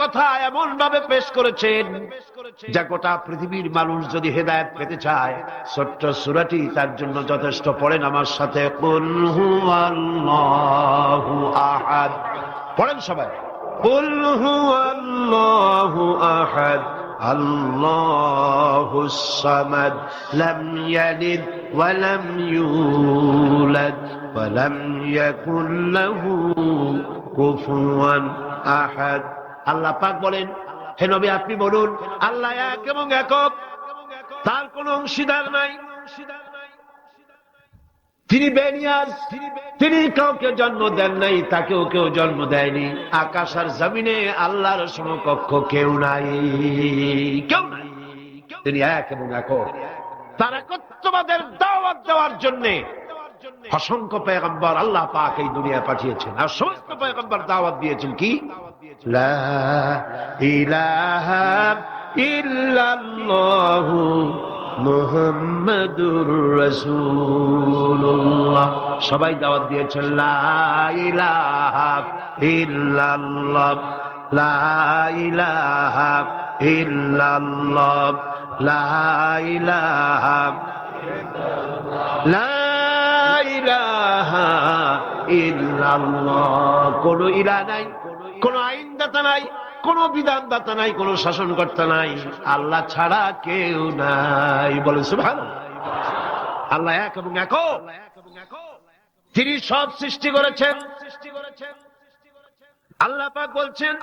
কথা এমন ভাবে পেশ করেছেন যা গোটা পৃথিবীর মানুষ যদি হেদায়েত পেতে চায়, ছোট্ট সূরাটি তার জন্য যথেষ্ট। পড়েন আমার সাথে, কুল হুয়াল্লাহু আহাদ। পড়েন সবাই, কুল হুয়াল্লাহু আহাদ আল্লাহুস সামাদ লাম ইয়ালিদ ওয়া লাম ইউলাদ ওয়া লাম ইয়াকুল লাহু কুফুয়ান আহাদ। আল্লাহ পাক বলেন, হে নবী আপনি বলুন, আল্লাহ এক এবং একক, তার কোনো অংশীদার নাই, তিনি বেনিয়াজ, তিনি কাউকে জন্ম দেন নাই, তাকেও কেউ জন্ম দেয়নি। আকাশ আর জমিনে আল্লাহর সমকক্ষ কেউ নাই, কেউ নাই। তিনি এক এবং একক। তার একত্ববাদের দাওয়াত দেওয়ার জন্য অসংখ্য পয়গম্বর আল্লাহ পাক এই দুনিয়ায় পাঠিয়েছেন, আর সমস্ত পয়গম্বর দাওয়াত দিয়েছেন কি, লা ইলাহা ইল্লাল্লাহু মুহাম্মাদুর রাসূলুল্লাহ। সবাই দাওয়াত দিয়েছেন লা ইলাহা ইল্লাল্লাহ, লা ইলাহা ইল্লাল্লাহ, লা ইলাহা, লা ইলাহা ইল্লাল্লাহ। কোন ইলাহ নাই, কোন আইনদাতা নাই, কোন বিধানদাতা নাই, কোন শাসনকর্তা নাই, আল্লাহ ছাড়া কেউ নাই। বলেন সুবহানাল্লাহ। আল্লাহ এক এবং একক, তিনি সব সৃষ্টি করেছেন। আল্লাহ পাক বলছেন,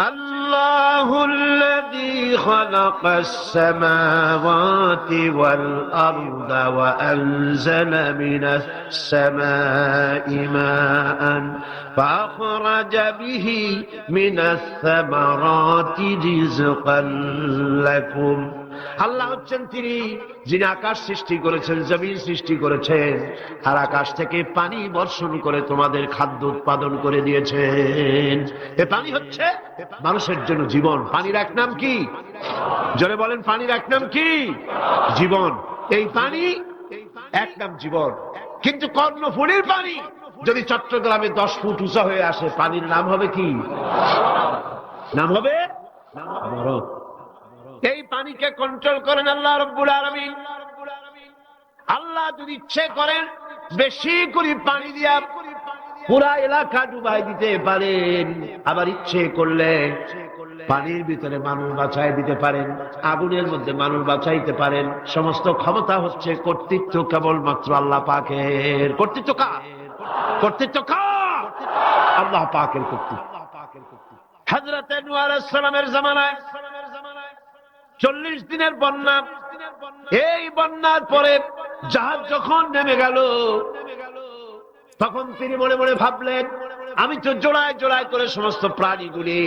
আল্লাহুল্লাযী খালাকাস সামাওয়াতি ওয়াল আরদা ওয়া আনজালা মিনাস সামাই মাআন ফাআখরাজা বিহি মিনাস সামারাতি রিজকান লাকুম। আল্লাহ হচ্ছেন তিনি যিনি আকাশ সৃষ্টি করেছেন, জমিন সৃষ্টি করেছেন, আর আকাশ থেকে পানি বর্ষণ করে তোমাদের খাদ্য উৎপাদন করে দিয়েছেন। এ পানি হচ্ছে মানুষের জন্য জীবন। পানির এক নাম কি? জোরে বলেন, পানির এক নাম কি? জীবন। এই পানি এক নাম জীবন। কিন্তু কর্ণফুলীর পানি যদি চট্টগ্রামে 10 ফুট উঁচা হয়ে আসে, পানির নাম হবে কি? নাম হবে বরফ। এই পানিকে কন্ট্রোল করেন আল্লাহ রাব্বুল আলামিন। আল্লাহ যদি ইচ্ছে করেন বেশি করে পানি দিয়া পুরা এলাকা ডুবাই দিতে পারেন, আবার ইচ্ছে করলে পানির ভিতরে মানুষ বাঁচাই দিতে পারেন, আগুনের মধ্যে মানুষ বাঁচাইতে পারেন। সমস্ত ক্ষমতা হচ্ছে, কর্তৃত্ব কেবলমাত্র আল্লাহ পাকের। কর্তৃত্ব কার? কর্তৃত্ব কার? আল্লাহ পাকের কর্তৃত্ব। হযরত নূহ আলাইহিস সালামের জামানায় 40 দিনের বন্যা। এই বন্যার পরে জাহাজ যখন নেমে গেল, তখন তিনি মনে মনে ভাবলেন, আমি তো জোড়ায় জোড়ায় করে সমস্ত প্রাণীগুলি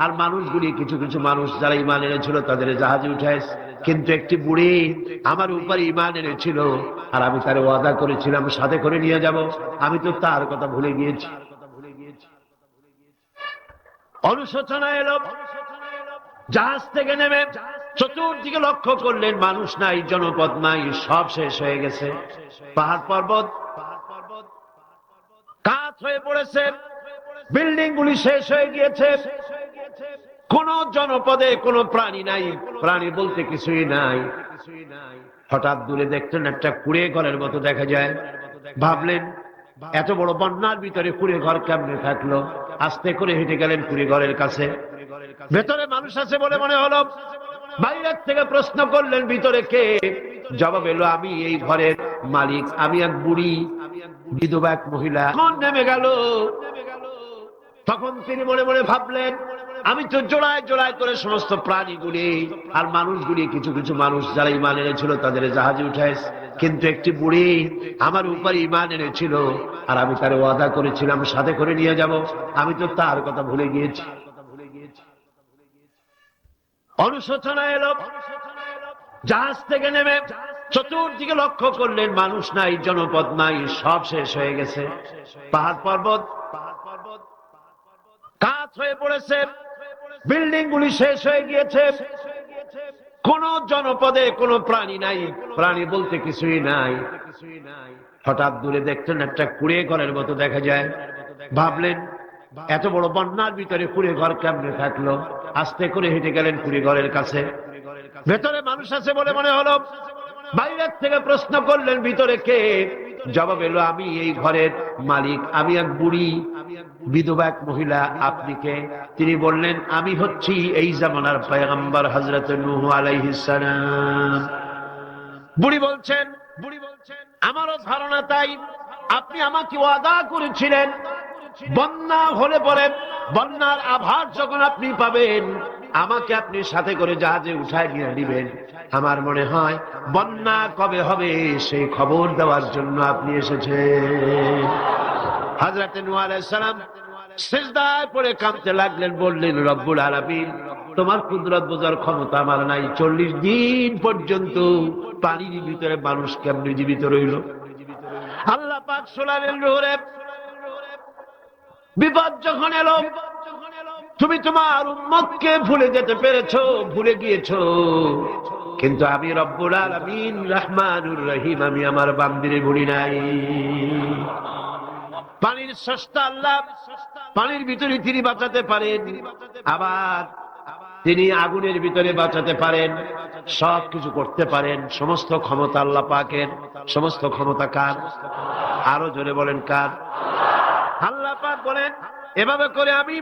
আর মানুষগুলি, কিছু কিছু মানুষ যারা ঈমান এনেছিল তাদের জাহাজে উঠাইছে, কিন্তু একটি বুড়ি আমার উপর ঈমান এনেছিল, আর আমি তার ওয়াদা করেছিলাম সাথে করে নিয়ে যাব, আমি তো তার কথা ভুলে গিয়েছি। অনুশোচনা এলো। জাহাজ থেকে নেমে চতুর্দিকে লক্ষ্য করলেন, মানুষ নাই, জনপদ নাই, সব শেষ হয়ে গেছে। পাহাড় পর্বত কাত হয়ে পড়েছে, বিল্ডিং গুলি শেষ হয়ে গিয়েছে, কোন জনপদে কোনো প্রাণী নাই, প্রাণী বলতে কিছুই নাই। হঠাৎ দূরে দেখলেন একটা কুঁড়ে ঘরের মতো দেখা যায়। ভাবলেন, এত বড় বন্যার ভিতরে কুঁড়ে ঘর কেমনে থাকলো? আস্তে করে হেঁটে গেলেন কুঁড়ে ঘরের কাছে। ভেতরে মানুষ আছে বলে মনে হলো। বাইরের থেকে প্রশ্ন করলেন, ভিতরে কে? জবাব এলো, আমি এই ঘরের মালিক, আমি এক বুড়ি বিধবা এক মহিলা। কোন নেমে গেল? তখন তিনি মনে মনে ভাবলেন, আমি তো জোড়ায় জোড়ায় করে সমস্ত প্রাণীগুলি আর মানুষগুলি, কিছু কিছু মানুষ যারা ঈমান এনেছিল তাদের জাহাজে উঠাইছে, কিন্তু একটি বুড়ি আমার উপর ঈমান এনেছিল, আর আমি তার ওয়াদা করেছিলাম সাথে করে নিয়ে যাব, আমি তো তার কথা ভুলে গিয়েছি। অনুশোচনা এলো। জাহাজ থেকে নেমে চতুর্দিকে লক্ষ্য করলেন, মানুষ নাই, জনপদ নাই, সব শেষ হয়ে গেছে। পাহাড় পর্বত কাত হয়ে পড়েছে, বিল্ডিং গুলি শেষ হয়ে গিয়েছে, কোন জনপদে কোনো প্রাণী নাই, প্রাণী বলতে কিছুই নাই। হঠাৎ দূরে দেখলেন একটা কুঁড়ে ঘরের মতো দেখা যায়। ভাবলেন, এত বড় বন্যার ভিতরে কুড়ে ঘর কেমনে থাকলো? আস্তে করে হেঁটে গেলেন কুড়ে ঘরের কাছে। ভেতরে মানুষ আছে বলে মনে হলো। বাইরের থেকে প্রশ্ন করলেন, ভিতরে কে? জবাব এলো, আমি এই ঘরের মালিক, আমি এক বুড়ি বিধবা এক মহিলা। আপনি কে? তিনি বললেন, আমি হচ্ছি এই জামানার পয়গম্বর হযরত নূহ আলাইহিস সালাম। বুড়ি বলছেন, আমারও ধারণা তাই। আপনি আমাকে ওয়াদা করেছিলেন বন্যা হলে পরে, বন্যার আভাস যখন আপনি পাবেন, আমাকে আপনি সাথে করে জাহাজে উঠায় নিয়ে দিবেন। আমার মনে হয় বন্যা কবে হবে সেই খবর দেওয়ার জন্য আপনি এসেছেন। হযরত নূহ আলাইহিস সালাম সিজদায় পড়ে কাঁদতে লাগলেন, বললেন, রব্বুল আলামিন, তোমার কুদরত বোঝার ক্ষমতা আমার নাই। 40 দিন পর্যন্ত পানির ভিতরে মানুষ কেমনে জীবিত রইল? আল্লাহ পাক শোনালেন, নূরে, বিপদ যখন এলো তুমি তোমার উম্মতকে ভুলে যেতে পেরেছো, ভুলে গিয়েছো, কিন্তু আমি রব্বুল আলামিন রহমানুর রহিম, আমি আমার বান্দিরে ভুলি নাই। পানির স্রষ্টা আল্লাহ, পানির ভিতরে তিনি বাঁচাতে পারেন, আবার তিনি আগুনের ভিতরে বাঁচাতে পারেন, সবকিছু করতে পারেন। সমস্ত ক্ষমতা আল্লাহ পাকের। সমস্ত ক্ষমতা কার? আরো জোরে বলেন, কার? আল্লাহ পাক বলেন, এভাবে করে আমি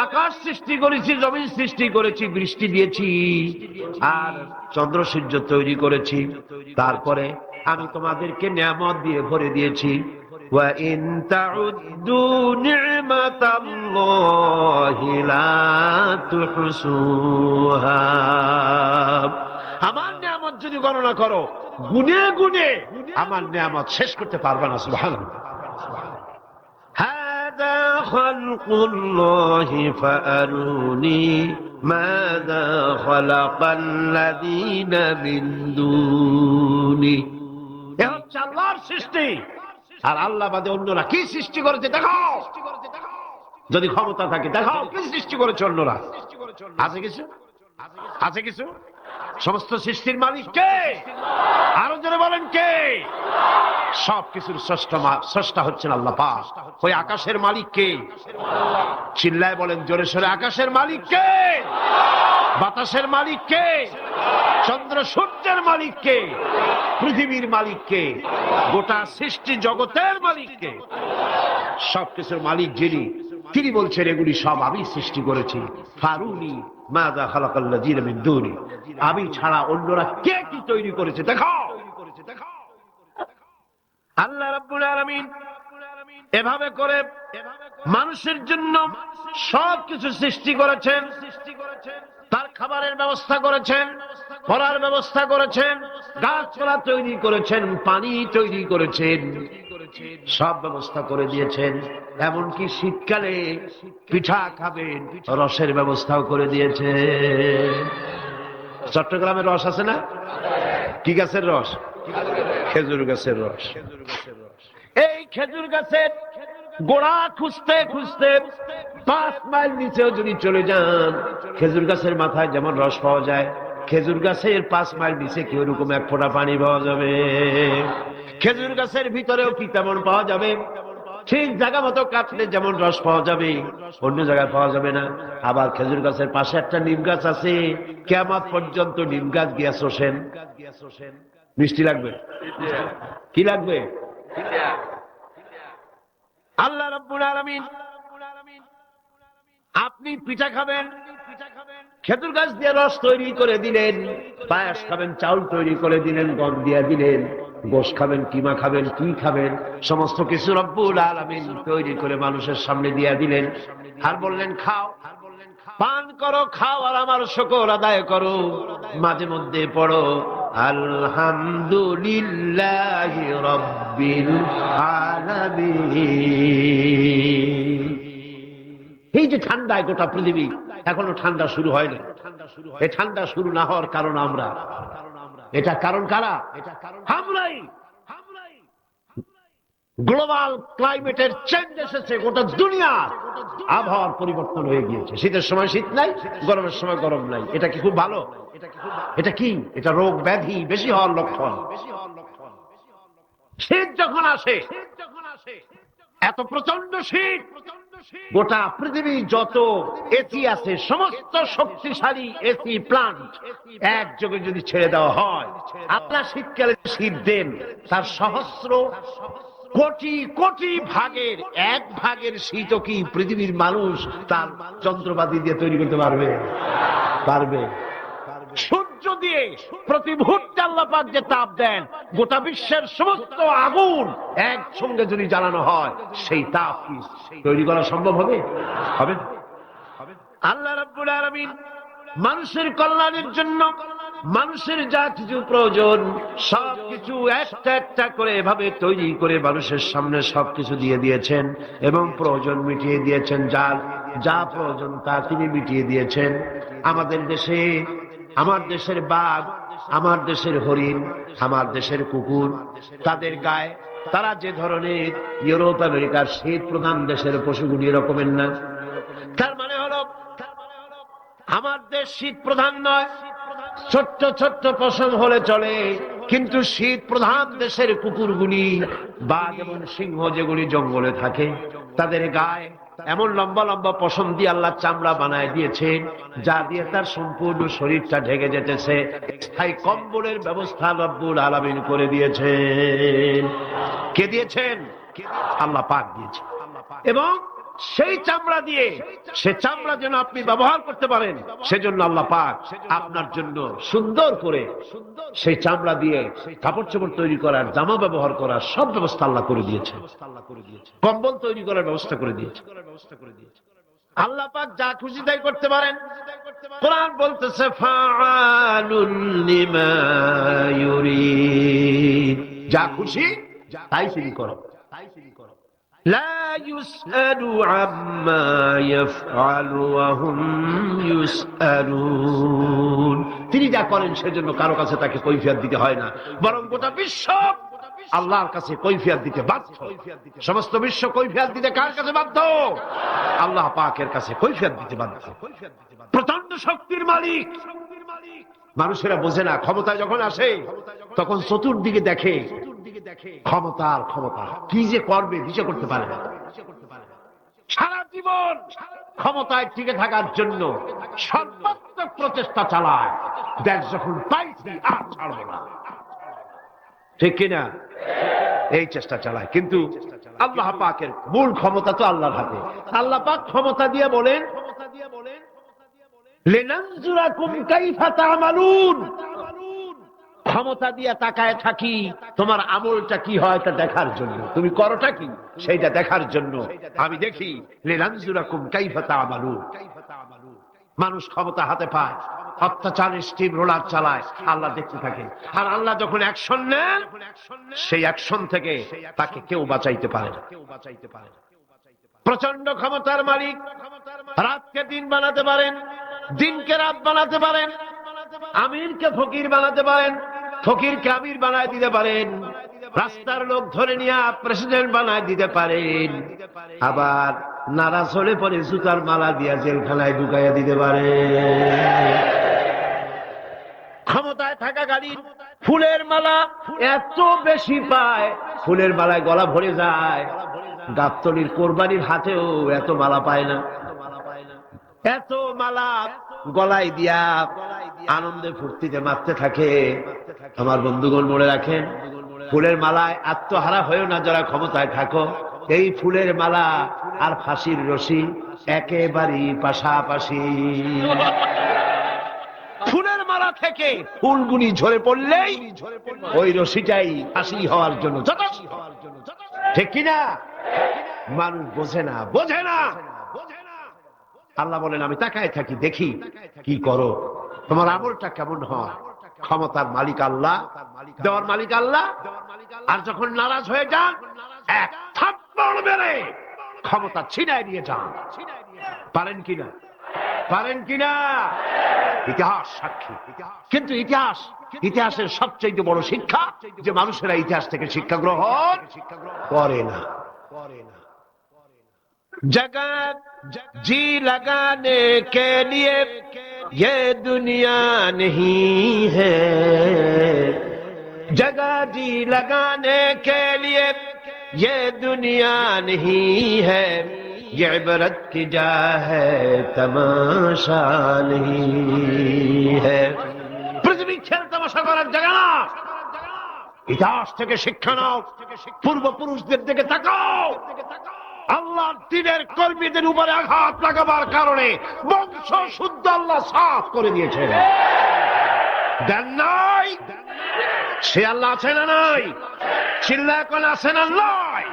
আকাশ সৃষ্টি করেছি, জমিন সৃষ্টি করেছি, বৃষ্টি দিয়েছি, আর চন্দ্র সূর্য তৈরি করেছি। তারপরে আমি তোমাদেরকে নিয়ামত দিয়ে ভরে দিয়েছি। ওয়া ইন তাউদ্দু নি'মাতাল্লাহি লা তুহসুহা। আমার নিয়ামত যদি গণনা করো, গুনে গুনে আমার নিয়ামত শেষ করতে পারবে না। সুবহানাল্লাহ। هذا خلق الله فأروني ماذا خلق الذين من دونه। এ হচ্ছে আল্লাহর সৃষ্টি, আর আল্লাহ বাদে অন্যরা কি সৃষ্টি করেছে দেখাও। যদি ক্ষমতা থাকে দেখাও কি সৃষ্টি করেছে অন্যরা। আছে কিছু? আছে কিছু? সমস্ত সৃষ্টির মালিক কে? আরো জোরে বলেন, কে? সবকিছুর স্রষ্টা হচ্ছেন আল্লাহ পাক। ওই আকাশের মালিক কে? চিল্লায় বলেন জোরে সোরে, আকাশের মালিক কে? বাতাসের মালিক কে? চন্দ্র সূর্যের মালিক কে? পৃথিবীর মালিক কে? গোটা সৃষ্টি জগতের মালিক কে? সবকিছুর মালিক যিনি, তিনি বলছেন এগুলি সব আমি সৃষ্টি করেছি। ফারুনি মাযা খালাকাল্লাযীনা মিন দুনি। আমি ছাড়া অন্যরা কে কি তৈরি করেছে দেখাও। আল্লাহ রাব্বুল আলামিন এভাবে করে মানুষের জন্য সবকিছু সৃষ্টি করেছেন। তার খাবারের ব্যবস্থা করেছেন, পড়ার ব্যবস্থা করেছেন, গাছপালা তৈরি করেছেন, পানি তৈরি করেছেন, সব ব্যবস্থা করে দিয়েছেন। এমনকি শীতকালে পিঠা খাবেন, রসের ব্যবস্থাও করে দিয়েছে। চট্টগ্রামের রস আছে না? কি গাছের রস? খেজুর গাছের রস। এই খেজুর গাছের গোড়া খুঁজতে খুঁজতে 5 মাইল নিচেও যদি চলে যান, খেজুর গাছের মাথায় যেমন রস পাওয়া যায়, খেজুর গাছের 5 মাইল নিচে কি ওরকম এক ফোঁটা পানি পাওয়া যাবে? খেজুর গাছের ভিতরেও কি তেমন পাওয়া যাবে? ঠিক জায়গা মতো কাটলে যেমন রস পাওয়া যাবে, অন্য জায়গায় পাওয়া যাবে না। আবার খেজুর গাছের পাশে একটা নিম গাছ আছে, কিয়ামত পর্যন্ত নিম গাছ গিয়া শোষেন। মিষ্টি লাগবে? কি লাগবে? আল্লাহ রাব্বুল আলামিন, আপনি পিঠা খাবেন, খেজুর গাছ দিয়ে রস তৈরি করে দিলেন। পায়েস খাবেন, চাউল তৈরি করে দিলেন, গম দিয়ে দিলেন। গোশত খাবেন, কিমা খাবেন, কি খাবেন, সমস্ত কিছু রব্বুল আলামিন তৈরি করে মানুষের সামনে দিয়ে দিলেন। আর বললেন খাও, পান করো, খাও, আর আমার শুকর আদায় করো। মাঝে মধ্যে পড়ো আলহামদুলিল্লাহি রাব্বিল আলামিন। এই যে ঠান্ডায় গোটা পৃথিবী, এখনো ঠান্ডা শুরু হয়নি। এই ঠান্ডা শুরু না হওয়ার কারণ আমরা। এটা কারণ কারা? আমরাই। গ্লোবাল ক্লাইমেটের চেঞ্জ এসেছে, গোটা দুনিয়ার আবহাওয়ার পরিবর্তন হয়ে গিয়েছে। শীতের সময় শীত নাই, গরমের সময় গরম নাই। এটা কি খুব ভালো? এটা কি? এটা রোগ ব্যাধি বেশি হওয়ার লক্ষণ। শীত যখন আসে, এত প্রচন্ড শীত, গোটা পৃথিবী যত এসি আছে, সমস্ত শক্তিশালী এসি প্লান্ট একযোগে যদি ছেড়ে দেওয়া হয়, আল্লাহ শীতকালে শীত দেন, তার সহস্র কোটি কোটি ভাগের এক ভাগের শীতও কি পৃথিবীর মানুষ তার যন্ত্রপাতি দিয়ে তৈরি করতে পারবে? পারবে। সূর্য দিয়ে প্রতি মুহূর্তে আল্লাহ পাক যে তাপ দেন, গোটা বিশ্বের সমস্ত আগুন একসঙ্গে যদি জ্বালানো হয়, সেই তাপ কি তৈরি করা সম্ভব হবে? হবে না। আল্লাহ রাব্বুল আলামিন মানুষের কল্যাণের জন্য মানুষের যা কিছু প্রয়োজন সবকিছু একটা একটা করে এভাবে তৈরি করে মানুষের সামনে সবকিছু দিয়ে দিয়েছেন এবং প্রয়োজন মিটিয়ে দিয়েছেন। যার যা প্রয়োজন তা তিনি মিটিয়ে দিয়েছেন। আমাদের দেশে, আমার দেশের বাঘ, আমার দেশের হরিণ, আমার দেশের কুকুর, তাদের গায়ে তারা যে ধরনের ইউরোপ আমেরিকার শীত প্রধান দেশের পশুগুলি এরকমের না। তার মানে হলো আমার দেশ শীত প্রধান নয়, ছোট্ট ছোট্ট পশম হলে চলে, কিন্তু শীত প্রধান দেশের কুকুরগুলি, বাঘ এবং সিংহ যেগুলি জঙ্গলে থাকে, তাদের গায়ে এমন লম্বা লম্বা পশম দিয়ে আল্লাহ চামড়া বানায় দিয়েছেন, যা দিয়ে তার সম্পূর্ণ শরীরটা ঢেকে যেতেছে। স্থায়ী কম্বলের ব্যবস্থা রব্বুল আলামিন করে দিয়েছেন। কে দিয়েছেন? আল্লাহ পাক দিয়েছেন। এবং সেই চামড়া দিয়ে, সে চামড়া যেন আপনি ব্যবহার করতে পারেন, সেজন্য আল্লাহ পাক আপনার জন্য সুন্দর করে সেই চামড়া দিয়ে কাপড় চোপড় তৈরি করার, জামা ব্যবহার করার সব ব্যবস্থা আল্লাহ করে দিয়েছে। কম্বল তৈরি করার ব্যবস্থা করে দিয়েছে। আল্লাহ পাক যা খুশি তাই করতে পারেন। কোরআন বলতেছে ফাআলুন লিমা ইউরিদ, যা খুশি তাই তিনি করেন। লা ইউসআলু আম্মা ইয়াফআলু ওয়া হুম ইউসআলুন, তিনি যা করেন সেজন্য কারো কাছে তাকে কৈফিয়ত দিতে হয় না, বরং গোটা বিশ্ব আল্লাহর কাছে কৈফিয়ত দিতে বাধ্য। সমস্ত বিশ্ব কৈফিয়ত দিতে কার কাছে বাধ্য? আল্লাহ পাকের কাছে কৈফিয়ত দিতে বাধ্য। প্রচন্ড শক্তির মালিক। মানুষেরা বোঝে না, ক্ষমতায় যখন আসে তখন চতুর্দিকে দেখে ক্ষমতার ক্ষমতা, কি যে করবে দিশা করতে পারে না। সারা জীবন ক্ষমতায় টিকে থাকার জন্য সর্বাত্মক প্রচেষ্টা চালায়, দেশ যখন পাইছি আর ছাড়বো না, ঠিক কিনা? এই চেষ্টা চালায়। কিন্তু আল্লাহ পাকের মূল ক্ষমতা তো আল্লাহর হাতে। আল্লাহ পাক ক্ষমতা দিয়ে বলেন লিনানজুরাকুম কাইফা তা'মালুন, ক্ষমতা দিয়ে তাকায় থাকি তোমার আমলটা কি হয় তা দেখার জন্য, তুমি করোটা কি সেইটা দেখার জন্য আমি দেখি। লিনানজুরাকুম কাইফা তা'মালুন। মানুষ ক্ষমতা হাতে পায়, অত্যাচার স্টিম রোলার চালায়, আল্লাহ দেখতে থাকে। আর আল্লাহ যখন অ্যাকশন নেন, সেই অ্যাকশন থেকে তাকে কেউ বাঁচাইতে পারে না। প্রচন্ড ক্ষমতার মালিক, রাতকে দিন বানাতে পারেন, দিনকে রাত বানাতে পারেন, আমিরকে ফকির বানাতে পারেন, ফকিরকে আমির বানায় দিতে পারেন, রাস্তার লোক ধরে নিয়ে প্রেসিডেন্ট বানায় দিতে পারেন, আবার নারাজ হলে পরে জুতার মালা দিয়া জেলখানায় ঢুকাইয়া দিতে পারেন। ক্ষমতায় থাকাকালীন ফুলের মালা এত বেশি পায়, ফুলের মালায় গলা ভরে যায়। গাবতলির কোরবানির হাতেও এত মালা পায় না। এত মালা গলায় দিয়া আনন্দে ফুর্তিতে মারতে থাকে। আমার বন্ধুগণ মনে রাখেন, ফুলের মালায় আত্মহারা হয়েও না যারা ক্ষমতায় থাকো। এই ফুলের মালা আর ফাঁসির রশি একেবারেই পাশাপাশি। ফুলের মালা থেকে ফুলগুলি ঝরে পড়লেই ওই রশিটাই ফাঁসি হওয়ার জন্য যথেষ্ট, ঠিক কিনা? মানুষ বোঝে না, বোঝে না। আল্লাহ বলেন আমি তাকায় থাকি, দেখি কি করো, তোমার আমলটা কেমন হয়। ক্ষমতার মালিক আল্লাহ, দেওয়ার মালিক আল্লাহ। আর যখন নারাজ হয়ে যান, এক থাপ্পড় মেরে ক্ষমতা ছিনায় নিয়ে যান। পারেন কিনা? পারেন কিনা? ইতিহাস সাক্ষী। কিন্তু ইতিহাসের সবচেয়ে বড় শিক্ষা যে মানুষেরা ইতিহাস থেকে শিক্ষা গ্রহণ করে না। जगत जी लगाने के लिए ये दुनिया नहीं है, जगह जी लगाने के लिए ये दुनिया नहीं है, ये इबरत की जा है तमाशा नहीं है। পৃথিবী খেল তামাশা করার জায়গা না। ইতিহাস থেকে শিক্ষা নাও, পূর্বপুরুষদের দিকে তাকাও। আল্লাহর দ্বীনের কর্মীদের উপরে আঘাত লাগাবার কারণে বংশ শুদ্ধ আল্লাহ সাফ করে দিয়েছেন। দেন নাই? সে আল্লাহ আছে না নাই? চিল্লায় কোন আছে না নাই?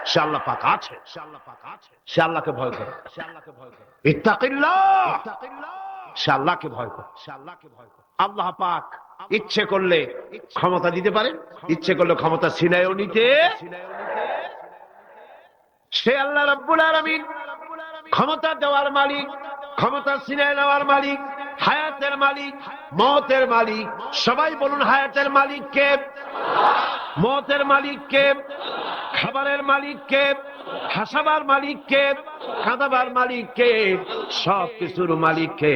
সে আল্লাহ পাক আছে। সে আল্লাহকে ভয় করে। ইত্তাকিল্লাহ, সে আল্লাহকে ভয় করে। আল্লাহ পাক ইচ্ছে করলে ক্ষমতা দিতে পারেন, ইচ্ছে করলে ক্ষমতা ছিনায়ও নিতে। সে আল্লাহ রাব্বুল আলামিন ক্ষমতা দেওয়ার মালিক, ক্ষমতা ছিনায় নেওয়ার মালিক, হায়াতের মালিক, মওতের মালিক। সবাই বলুন হায়াতের মালিক কে? মওতের মালিক কে? খাবারের মালিক কে? হাসাবার মালিক কে? কাঁদাবার মালিক কে? সব কিছুর মালিক কে?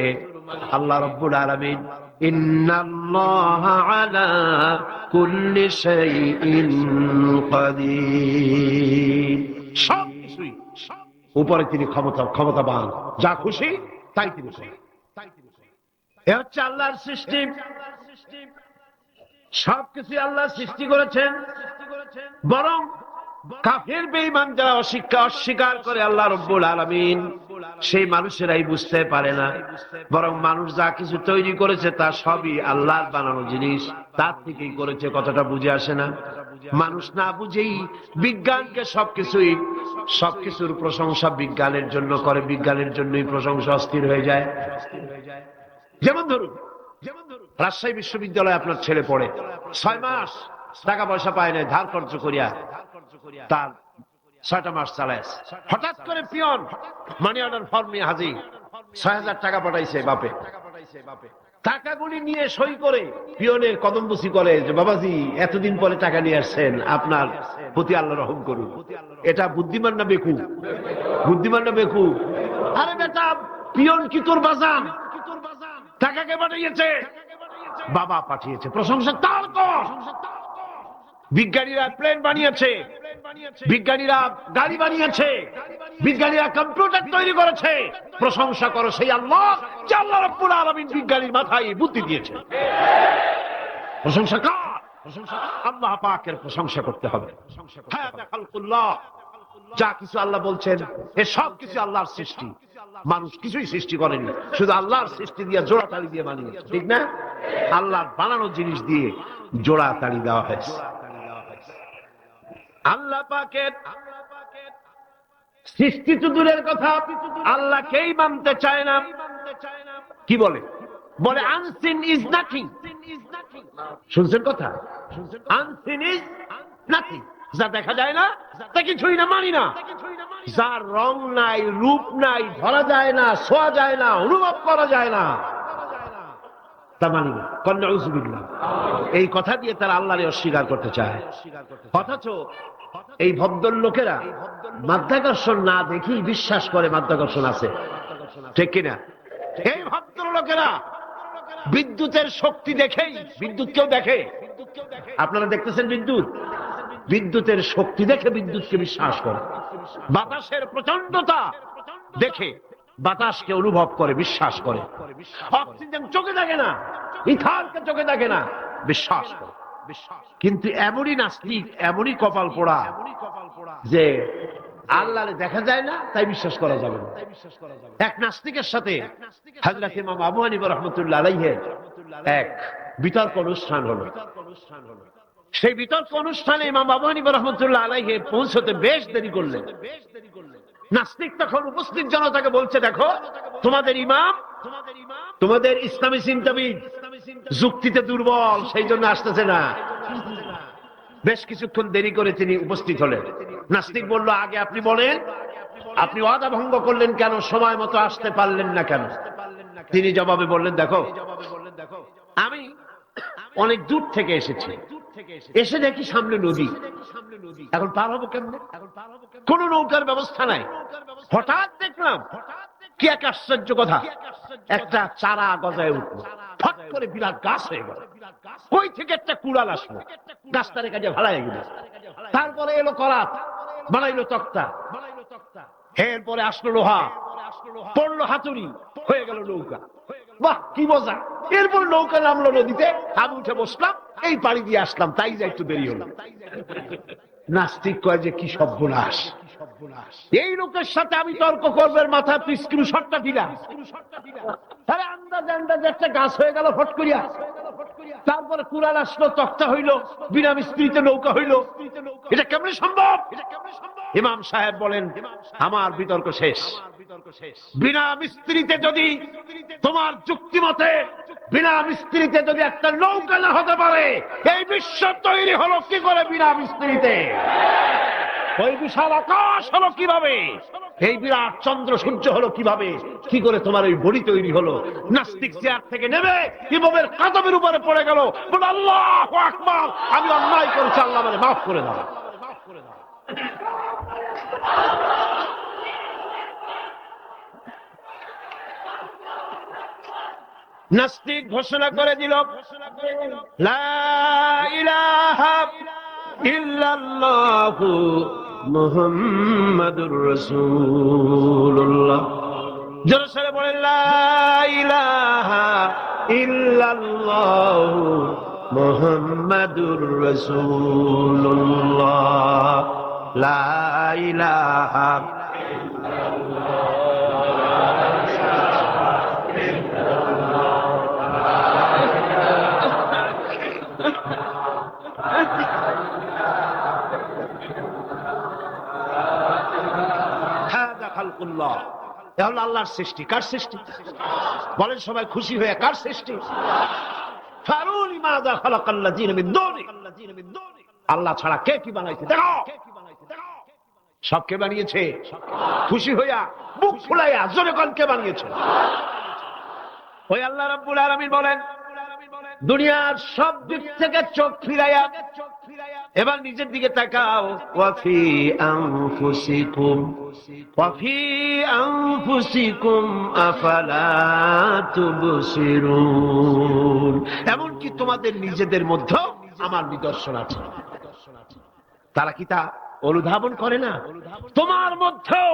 আল্লাহ রাব্বুল আলামিন। ইন্নাল্লাহা আলা কুল্লি শাইইন কাদির। সব কিছুই উপরে তিনি ক্ষমতাবান, যা খুশি তাই তিনি করেন। এ হচ্ছে আল্লাহর সৃষ্টি। সবকিছু আল্লাহ সৃষ্টি করেছেন। বরং কাফের বেঈমান যারা অস্বীকার করে আল্লাহ রাব্বুল আলামিন, সেই মানুষেরাই বুঝতে পারে না। বরং মানুষ যা কিছু তৈরি করেছে তা সবই আল্লাহর বানানো জিনিস, তার থেকেই করেছে। কথাটা বুঝে আসে না? মানুষ না বুঝেই বিজ্ঞানকে সবকিছুর প্রশংসা বিজ্ঞানের জন্য করে, বিজ্ঞানের জন্যই প্রশংসা অস্থির হয়ে যায়। যেমন ধরুন রাজশাহী বিশ্ববিদ্যালয়ে আপনার ছেলে পড়ে, 6 মাস টাকা পয়সা পায় না, ধার খরচ করিয়া তার 6টা মাস চালায়। হঠাৎ করে পিয়ন মানি অর্ডার ফর্ম নিয়ে হাজির, 6,000 টাকা পাঠাইছে বাপে। টাকাগুলি নিয়ে সই করে পিয়নের কদমবুসি করে যে বাবাজি এতদিন পরে টাকা নিয়ে আসছেন, আপনার প্রতি আল্লাহ রহম করুন। এটা বুদ্ধিমান না বেকুব? বুদ্ধিমান না বেকুব? আরে বেটা, পিয়ন কি তোর বাজান? টাকাকে পাঠিয়েছে, বাবা পাঠিয়েছে, প্রশংসা তার কর। বিজ্ঞানীরা প্লেন বানিয়েছে, বিজ্ঞানীরা গাড়ি বানিয়েছে, বিজ্ঞানীরা কম্পিউটার তৈরি করেছে, প্রশংসা করো সেই আল্লাহ যে আল্লাহ রাব্বুল আলামিন বিজ্ঞানীর মাথায় বুদ্ধি দিয়েছে। প্রশংসা কার? আল্লাহ পাকের প্রশংসা করতে হবে। হায়াতা খালকুল্লাহ, যা কিছু আল্লাহ বলছেন এ সব কিছু আল্লাহর সৃষ্টি। মানুষ কিছুই সৃষ্টি করেনি, শুধু আল্লাহর সৃষ্টি দিয়ে জোড়া তালি দিয়ে বানিয়েছে, ঠিক না? আল্লাহর বানানো জিনিস দিয়ে জোড়া তালি দেওয়া হয়েছে। আল্লাহ পাকের সৃষ্টি তো দূরের কথা, আল্লাহকেই মানতে চায় না। কি বলে? বলে আনসিন ইজ নাথিং। শুনছেন কথা? আনসিন ইজ নাথিং, যা দেখা যায় না তা কিছুই না, মানি না। যার রং নাই, রূপ নাই, ধরা যায় না, ছোঁয়া যায় না, অনুভব করা যায় না, তা মানি না। নাউযুবিল্লাহ। এই কথা দিয়ে তারা আল্লাহরে অস্বীকার করতে চায়। অথচ এই ভদ্রলোকেরা মাধ্যাকর্ষণ না দেখেই বিশ্বাস করে মাধ্যাকর্ষণ আছে, ঠিক কিনা? এই ভদ্রলোকেরা বিদ্যুতের শক্তি দেখেই, বিদ্যুৎকেও দেখে। আপনারা দেখতেছেন বিদ্যুতের শক্তি দেখে বিদ্যুৎকে বিশ্বাস করে। বাতাসের প্রচন্ডতা দেখে বাতাসকে অনুভব করে, বিশ্বাস করে। অক্সিজেন চোখে দেখে না, ইথারকে চোখে দেখে না, বিশ্বাস করে। কিন্তু এমনই নাস্তিক, এমনই কপাল পোড়া যে আল্লাহরে দেখা যায় না তাই বিশ্বাস করা যাবে না। এক নাস্তিকের সাথে হযরত ইমাম আবু হানিফা রাহমাতুল্লাহ আলাইহির এক বিতর্ক অনুষ্ঠান হলো। সেই বিতর্ক অনুষ্ঠানে ইমাম আবু হানিফা রাহমাতুল্লাহ আলাইহি পৌঁছতে বেশ দেরি করলেন। নাস্তিক তখন উপস্থিত জনতাকে বলছে, দেখো তোমাদের ইমাম, তোমাদের ইসলামী চিন্তাবিদ যুক্তিতে দুর্বল, সেই জন্য আসতেছে না। বেশ কিছুক্ষণ দেরি করে তিনি উপস্থিত হলেন। নাস্তিক বলল, আগে আপনি বলেন, আপনি ওয়াদা ভঙ্গ করলেন কেন? সময় মতো আসতে পারলেন না কেন? তিনি জবাবে বললেন, দেখো আমি অনেক দূর থেকে এসেছি, এসে দেখি সামনে নদী, এখন পার হবো কেমনে? কোন নৌকার ব্যবস্থা নাই। হঠাৎ দেখলাম কি এক আশ্চর্য কথা, একটা চারা গজায় উঠলো, ফট করে বিরাট গাছ হয়ে গেল। কই থেকে একটা কুড়াল আসলো, গাছটারে কাজে ভাড়ায় গেল। তারপরে এলো করাত, বানাইলো তক্তা, এরপরে আসলো লোহা, পড়লো হাতুড়ি, হয়ে গেল নৌকা। বাহ কি মজা! এরপর নৌকা নামলো নদীতে, আমি উঠে বসলাম, এই পাড়ি দিয়ে আসলাম, তাই যা একটু দেরি হলো। নাস্তিক কয় যে কি সর্বনাশ, এই লোকের সাথে আমি তর্ক করবো, মাথা স্ক্রু শটটা দিলাম, তাহলে আন্দাজ আন্দাজ একটা গাছ হয়ে গেল ফট করিয়া। তারপরে কুড়াল আসলো, তক্তা হইল, বিনা মিস্ত্রিতে নৌকা হইল, এটা কেমনে সম্ভব? ইমাম সাহেব বলেন, আমার বিতর্ক শেষ। বিনা মিস্ত্রিতে যদি, তোমার যুক্তি মতে বিনা মিস্ত্রিতে যদি একটা নৌকা না হতে পারে, এই বিশ্ব তৈরি হলো কি করে বিনা মিস্ত্রিতে? ওই বিশাল আকাশ হলো কিভাবে? এই বিরাট চন্দ্র সূর্য হলো কিভাবে? কি করে তোমার ওই বডি তৈরি হলো? নাস্তিক চেয়ার থেকে নেমে ইমামের কাদমের উপরে পড়ে গেল, বলে আল্লাহু আকবার, আমি অন্যায় করেছি, আল্লাহ আমাকে মাফ করে দাও। নাস্তিক ঘোষণা করে দিল, লা ইলাহা ইল্লাল্লাহু মুহাম্মাদুর রাসূলুল্লাহ। জোরে সরে বলেন, লা ইলাহা ইল্লাল্লাহু মুহাম্মাদুর রাসূলুল্লাহ। লা ইলাহা আল্লাহর সৃষ্টি। কার সৃষ্টি বলেন সবাই খুশি হয়ে? কার সৃষ্টি? আল্লাহ ছাড়া কে কি বানাইছে? দেখো সব কে বানিয়েছে? খুশি হইয়া বুক ফুলাইয়া জোরে কোন কে বানিয়েছে? ওই আল্লাহ রাব্বুল আলামিন বলেন, দুনিয়ার সব দিক থেকে চোখ ফিরাইয়া এবার নিজের দিকে তাকাও। ওয়াফি আনফুসিকুম আফালা তুবসিরুন। এমনকি তোমাদের নিজেদের মধ্যে আমার নিদর্শন আছে, তারা কি তা অনুধাবন করে না? তোমার মধ্যেও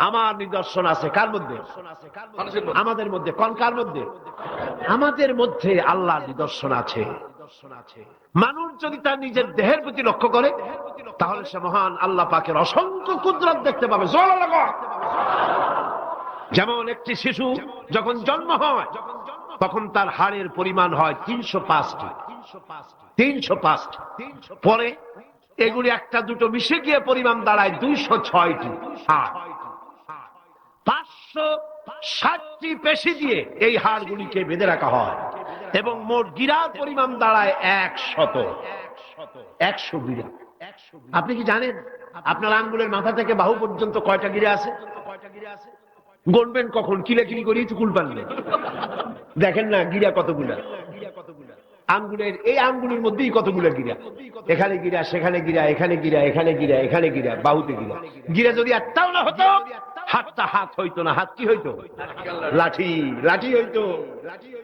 আমার নিদর্শন আছে। কার মধ্যে? আমাদের মধ্যে। কোন কার মধ্যে? আমাদের মধ্যে আল্লাহর নিদর্শন আছে। মানুষ যদি তার নিজের দেহের প্রতি লক্ষ্য করে, তাহলে সে মহান আল্লাহ পাকের অসংখ্য কুদরত দেখতে পাবে। যেমন একটি শিশু যখন জন্ম হয়, তখন তার হাড়ের পরিমাণ হয় 305টি। 305টি। পরে এগুলি একটা দুটো মিশে গিয়ে পরিমাণ দাঁড়ায় 206টি হাড়। 560টি পেশি দিয়ে এই হাড়গুলিকে বেঁধে রাখা হয় এবং মোট গিরার পরিমাণ দাঁড়ায় 100 গিরা। আপনি কি জানেন আপনার আঙ্গুলের মাথা থেকে বাহু পর্যন্ত কয়টা গিরা আছে? গণবেন কখন? কিলাকিলি করি তো কুল পানবেন। দেখেন না গিরা কতগুলা। আঙ্গুলের এই আঙ্গুলের মধ্যেই কতগুলা গিরা। এখানে গিরা, সেখানে গিরা, এখানে গিরা, এখানে গিরা, এখানে গিরা, বাহুতে গিরা। গিরা যদি একটাও না হতো, হাতটা হাত হইতো না। হাত কি হইতো? লাঠি। লাঠি হইতো।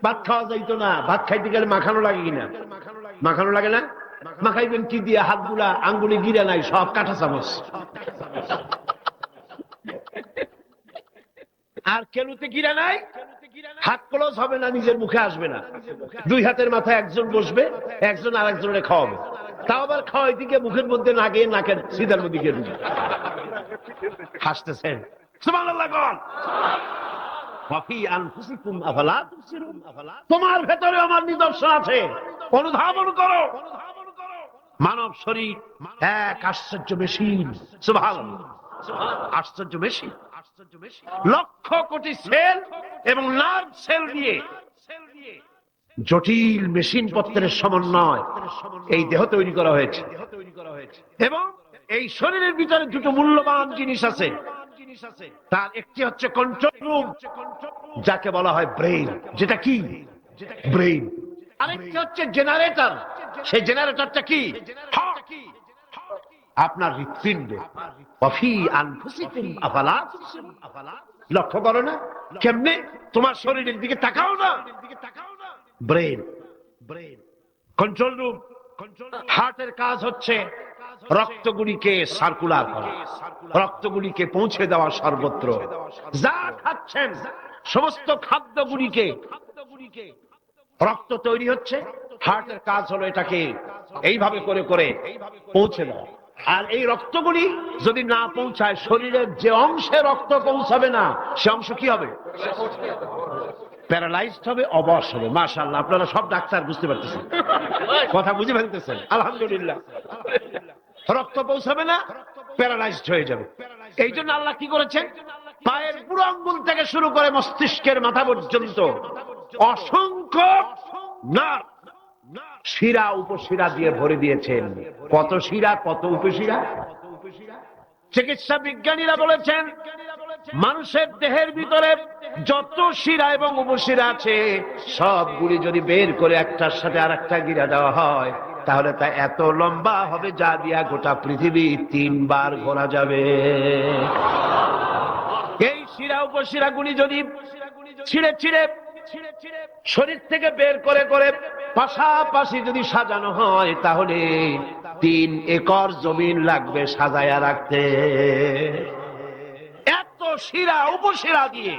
ভাত খাওয়া যাইতো না। ভাত খাইতে গেলে মাখানো লাগে কিনা? মাখানো লাগে না? মাখাইবেন কি দিয়ে? হাতগুলা, আঙ্গুলে গিরা নাই, সব কাঁটা চামচ। আর কেলুতে গিরা নাই, হাত ক্লোজ হবে না, নিজের মুখে আসবে না। দুই হাতের মাথায় একজন বসবে, একজন আর একজনের খাওয়াবে। তাও আবার খাওয়াই দিকে মুখের মধ্যে না গিয়ে নাকের সিধার মধ্যে গিয়ে ঢুকে। হাসতেছেন? সুবহানাল্লাহ বল। ওয়াফি আনফুসিকুম আফালা তুবসিরুন। তোমার ভেতরে আমার নিদর্শন আছে, অনুধাবন করো। মানব শরীর এক আশ্চর্য মেশিন। সুবহানাল্লাহ, আশ্চর্য মেশিন। লক্ষ কোটি সেল এবং নার্ভ সেল দিয়ে জটিল মেশিন পত্রের সমন্বয় এই দেহ তৈরি করা হয়েছে। এবং এই শরীরের ভিতরে দুটো মূল্যবান জিনিস আছে। তার একটি হচ্ছে কন্ট্রোল রুম, যাকে বলা হয় ব্রেইন। যেটা কি? ব্রেইন। আরেকটি হচ্ছে জেনারেটর। সেই জেনারেটরটা কি? আপনার হৃৎপিণ্ড। ওয়াফি আনফুসিকুম আফালা তুবসিরুন। লক্ষ্য করো না? কেমনে? তোমার শরীরের দিকে তাকাও না। Brain, control room. হার্টের কাজ হচ্ছে রক্তগুলিকে সার্কুলার করা, রক্তগুলিকে পৌঁছে দেওয়া সর্বত্র। যা খাচ্ছেন সমস্ত খাদ্যগুলিকে, রক্ত তৈরি হচ্ছে, হার্টের কাজ হলো এটাকে এইভাবে করে করে পৌঁছে দেওয়া। আর এই রক্তগুলি যদি না পৌঁছায়, শরীরের যে অংশে রক্ত পৌঁছাবে না সে অংশ কি হবে? প্যারালাইজড হবে, অবশ হবে। মাশাআল্লাহ, আপনারা সব ডাক্তার বুঝতে পারতেছেন, কথা বুঝে ফেলতেছেন, আলহামদুলিল্লাহ। রক্ত পৌঁছাবে না, প্যারালাইজড হয়ে যাবে। এই জন্য আল্লাহ কি করেছেন? পায়ের বুড়ো আঙ্গুল থেকে শুরু করে মস্তিষ্কের মাথা পর্যন্ত অসংখ্য নার্ভ, শিরা উপশিরা দিয়ে ভরে দিয়েছেন। কত শিরা, কত উপশিরা! চিকিৎসা বিজ্ঞানীরা বলেছেন মানুষের দেহের ভিতরে যত শিরা এবং উপশিরা আছে সবগুলি যদি বের করে একটার সাথে আর একটা গিরা দেওয়া হয় তাহলে তা এত লম্বা হবে যা দিয়া গোটা পৃথিবী 3 বার ঘোরা যাবে। এই শিরা উপশিরা গুলি যদি ছিঁড়ে ছিঁড়ে শরীর থেকে বের করে করে পাশাপাশি যদি সাজানো হয় তাহলে 3 একর জমিন লাগবে সাজায়া রাখতে। এত শিরা উপশিরা দিয়ে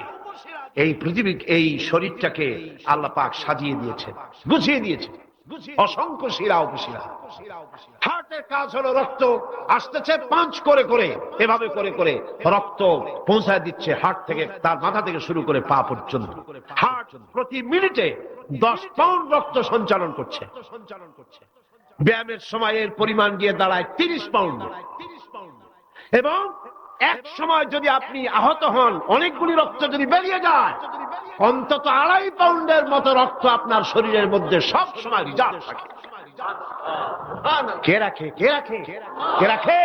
এই পৃথিবী, এই শরীরটাকে আল্লাহ পাক সাজিয়ে দিয়েছেন, গুছিয়ে দিয়েছেন। অসংখ্য শিরা উপশিরা। হার্টের কাজ হলো রক্ত আসতেছে পাঞ্চ করে করে, এভাবে করে করে রক্ত পৌঁছায় দিচ্ছে হার্ট থেকে, তার মাথা থেকে শুরু করে পা পর্যন্ত। হার্ট প্রতি মিনিটে 10 পাউন্ড রক্ত সঞ্চালন করছে। ব্যায়ামের সময়ের পরিমাণ গিয়ে দাঁড়ায় 30 পাউন্ড। এবং এক সময় যদি আপনি আহত হন, অনেকগুলি রক্ত যদি বেরিয়ে যায়, অন্তত 2.5 পাউন্ডের মতো রক্ত আপনার শরীরের মধ্যে সব সময় রিজার্ভ থাকে। কে রাখে? কে রাখে? কে রাখে?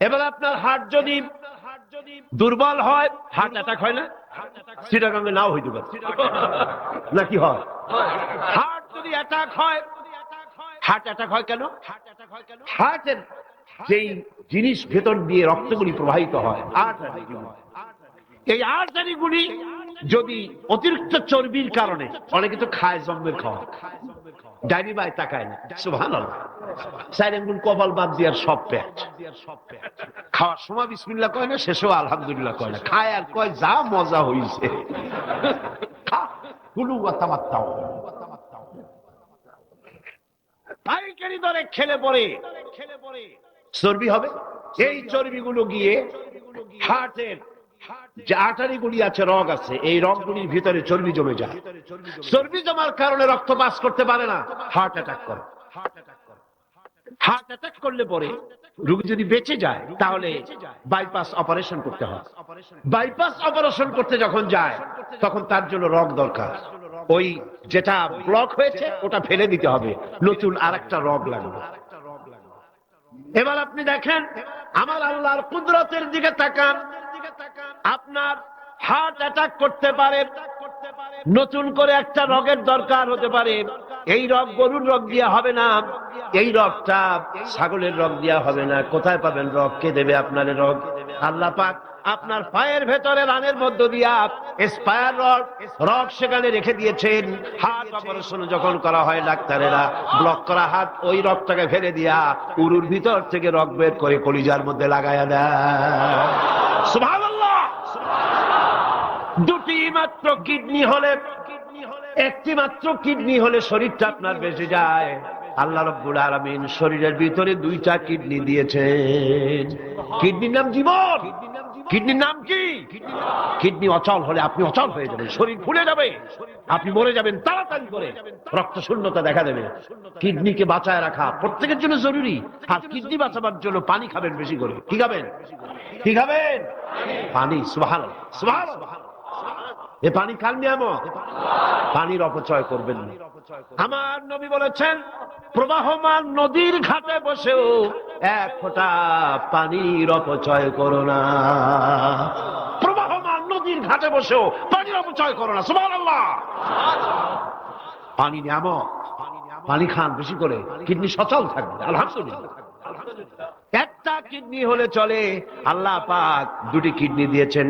এবার আপনার হার্ট যদি দুর্বল হয়, হার্ট অ্যাটাক হয় না? চিটাগাঙ্গে নাও হইতে পারে, নাকি হয়? হার্ট যদি অ্যাটাক হয়, হার্ট অ্যাটাক হয় কেন? হার্টের যেই জিনিস ভেতর দিয়ে রক্তগুলি প্রবাহিত হয়, এই আর্টারিগুলি যদি অতিরিক্ত চর্বির কারণে, অনেকে তো খায় জন্মের খাওয়া, ডাইনি বাই তাকায় না, সুবহানাল্লাহ, 4 আঙ্গুল কপাল বাদ দিয়ে সব পেট, খাওয়ার সময় বিসমিল্লাহ কয় না, শেষেও আলহামদুলিল্লাহ কয় না, খায় আর কয় যা মজা হইছে। পাইকারি দরে খেলে পরে চর্বি হবে। এই চর্বিগুলো গিয়ে হার্টের যে আর্টারিগুলি আছে, রগ আছে, এই রগগুলির ভিতরে চর্বি জমে যায়। চর্বি জমার কারণে রক্ত পাস করতে পারে না, হার্ট অ্যাটাক করে। হার্ট অ্যাটাক করলে পরে রোগী যদি বেঁচে যায় তাহলে বাইপাস অপারেশন করতে হয়। বাইপাস অপারেশন করতে যখন যায় তখন তার জন্য রগ দরকার। ওই যেটা ব্লক হয়েছে ওটা ফেলে দিতে হবে, নতুন আরেকটা রগ লাগবে। এবার আপনি দেখেন আমার আল্লাহর কুদরতের দিকে তাকান। আপনার হার্ট অ্যাটাক করতে পারে, নতুন করে একটা রগের দরকার হতে পারে। এই রগ গরুর রগ দিয়া হবে না, এই রগটা ছাগলের রগ দিয়া হবে না। কোথায় পাবেন রগ? কে দেবে আপনার রগ? আল্লাহ পাক আপনার পায়ের ভেতরে রানের মধ্য দিয়া স্পায়ার রগ সেখানে রেখে দিয়েছেন। হার্ট অপারেশন যখন করা হয় ডাক্তারেরা ব্লক করা হাত, ওই রগটাকে ফেলে দিয়া উরুর ভিতর থেকে রগ বের করে কলিজার মধ্যে লাগায়া দেয়। সুবহানাল্লাহ। দুটি মাত্র কিডনি হলে, একটি মাত্র কিডনি হলে শরীরটা আপনার বেঁচে যায়। আল্লাহ রাব্বুল আলামিন শরীরের ভিতরে 2টা কিডনি দিয়েছেন। কিডনির নাম জীবন। কিডনির নাম কি? কিডনি অচল হলে আপনি অচল হয়ে যাবেন, শরীর ফুলে যাবে, আপনি মরে যাবেন তাড়াতাড়ি করে, রক্ত শূন্যতা দেখা দেবে। কিডনিকে বাঁচায় রাখা প্রত্যেকের জন্য জরুরি। আর কিডনি বাঁচাবার জন্য পানি খাবেন বেশি করে। কি খাবেন? কি খাবেন? পানি। সুবহানাল্লাহ, সুবহানাল্লাহ। এ পানি খান নিয়ামত, পানির অপচয় করবেন না। আমার নবী বলেছেন প্রবাহমান নদীর ঘাটে বসেও 1 ফোঁটা পানির অপচয় করো না। প্রবাহমান নদীর ঘাটে বসেও পানির অপচয় করো না। সুবহানাল্লাহ। পানি নিয়ামত, পানি খান বেশি করে, কিডনি সচল থাকবে। আলহামদুলিল্লাহ। একটা কিডনি হলে চলে, আল্লাহ পাক 2টি কিডনি দিয়েছেন।